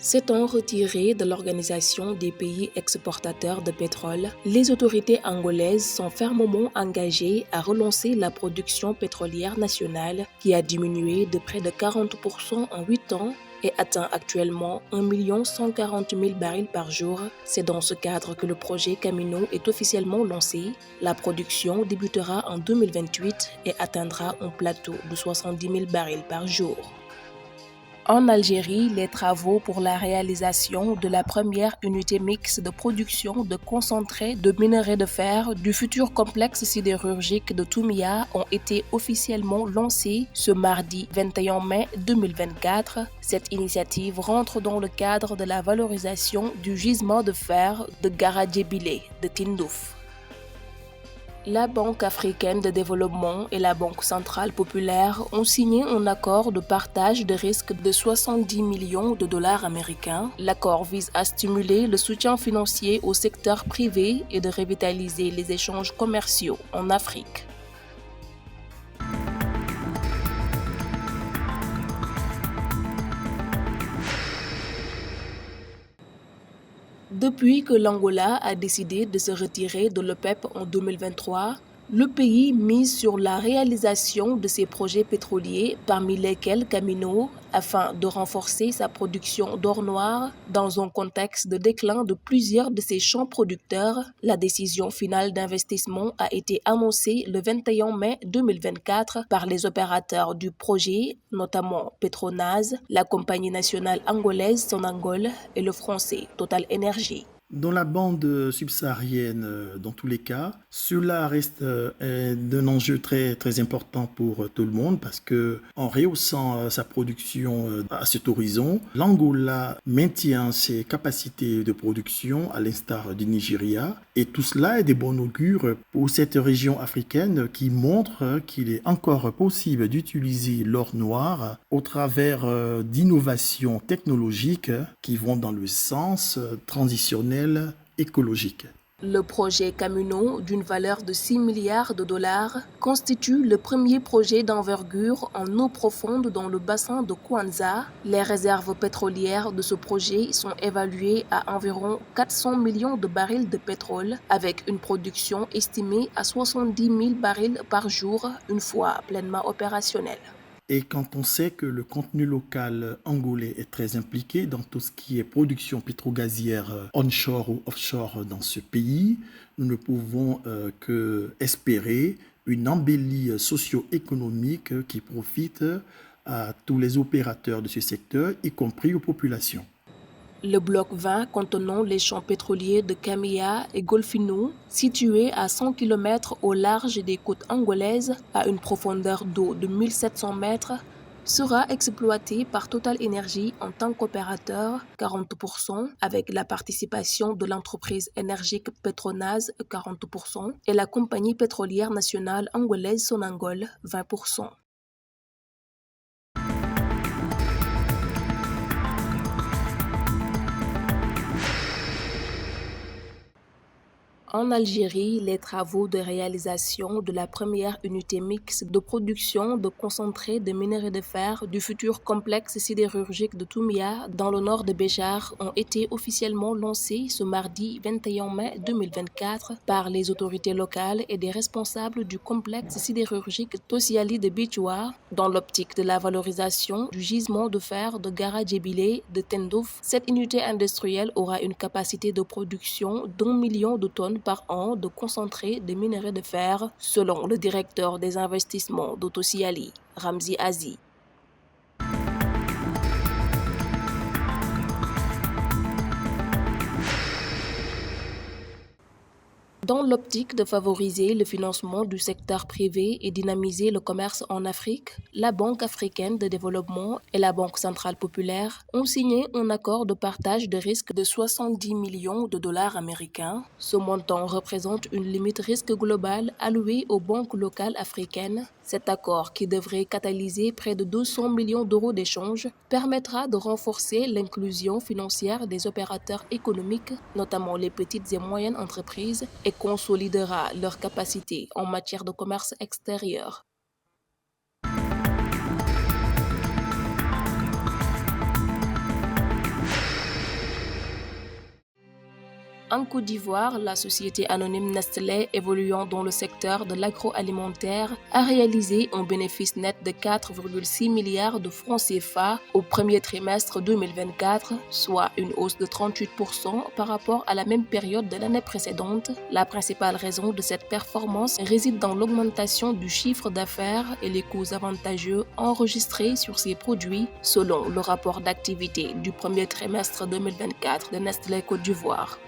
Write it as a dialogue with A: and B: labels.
A: S'étant retiré de l'Organisation des pays exportateurs de pétrole, les autorités angolaises sont fermement engagées à relancer la production pétrolière nationale qui a diminué de près de 40% en 8 ans et atteint actuellement 1 140 000 barils par jour. C'est dans ce cadre que le projet Camino est officiellement lancé. La production débutera en 2028 et atteindra un plateau de 70 000 barils par jour. En Algérie, les travaux pour la réalisation de la première unité mixte de production de concentré de minerai de fer du futur complexe sidérurgique de Toumia ont été officiellement lancés ce mardi 21 mai 2024. Cette initiative rentre dans le cadre de la valorisation du gisement de fer de Garadjébile de Tindouf. La Banque africaine de développement et la Banque centrale populaire ont signé un accord de partage de risques de 70 millions de dollars américains. L'accord vise à stimuler le soutien financier au secteur privé et de revitaliser les échanges commerciaux en Afrique. Depuis que l'Angola a décidé de se retirer de l'OPEP en 2023, le pays mise sur la réalisation de ses projets pétroliers, parmi lesquels Camino, afin de renforcer sa production d'or noir dans un contexte de déclin de plusieurs de ses champs producteurs. La décision finale d'investissement a été annoncée le 21 mai 2024 par les opérateurs du projet, notamment Petronas, la compagnie nationale angolaise Sonangol et le français Total Energy.
B: Dans la bande subsaharienne, dans tous les cas, cela reste d'un enjeu très, très important pour tout le monde parce que en rehaussant sa production à cet horizon, l'Angola maintient ses capacités de production à l'instar du Nigeria et tout cela est de bon augure pour cette région africaine qui montre qu'il est encore possible d'utiliser l'or noir au travers d'innovations technologiques qui vont dans le sens transitionnel écologique.
A: Le projet Camino, d'une valeur de 6 milliards de dollars, constitue le premier projet d'envergure en eau profonde dans le bassin de Kwanza. Les réserves pétrolières de ce projet sont évaluées à environ 400 millions de barils de pétrole, avec une production estimée à 70 000 barils par jour, une fois pleinement opérationnelle.
B: Et quand on sait que le contenu local angolais est très impliqué dans tout ce qui est production pétrogazière onshore ou offshore dans ce pays, nous ne pouvons que espérer une embellie socio-économique qui profite à tous les opérateurs de ce secteur, y compris aux populations.
A: Le bloc 20 contenant les champs pétroliers de Camilla et Golfinho, situés à 100 km au large des côtes angolaises à une profondeur d'eau de 1700 mètres, sera exploité par Total Energy en tant qu'opérateur 40%, avec la participation de l'entreprise énergique Petronas 40% et la compagnie pétrolière nationale angolaise Sonangol 20%. En Algérie, les travaux de réalisation de la première unité mixte de production de concentré de minerai de fer du futur complexe sidérurgique de Toumia dans le nord de Béjar ont été officiellement lancés ce mardi 21 mai 2024 par les autorités locales et des responsables du complexe sidérurgique Tossiali de Bichoua. Dans l'optique de la valorisation du gisement de fer de Garadjébile de Tindouf, cette unité industrielle aura une capacité de production d'1 million de tonnes par an de concentré de minerai de fer, selon le directeur des investissements d'Tossiali, Ramzi Azi. Dans l'optique de favoriser le financement du secteur privé et dynamiser le commerce en Afrique, la Banque africaine de développement et la Banque centrale populaire ont signé un accord de partage de risque de 70 millions de dollars américains. Ce montant représente une limite risque globale allouée aux banques locales africaines. Cet accord, qui devrait catalyser près de 200 millions d'euros d'échanges, permettra de renforcer l'inclusion financière des opérateurs économiques, notamment les petites et moyennes entreprises, et consolidera leur capacité en matière de commerce extérieur. En Côte d'Ivoire, la société anonyme Nestlé, évoluant dans le secteur de l'agroalimentaire, a réalisé un bénéfice net de 4,6 milliards de francs CFA au premier trimestre 2024, soit une hausse de 38% par rapport à la même période de l'année précédente. La principale raison de cette performance réside dans l'augmentation du chiffre d'affaires et les coûts avantageux enregistrés sur ces produits, selon le rapport d'activité du premier trimestre 2024 de Nestlé Côte d'Ivoire.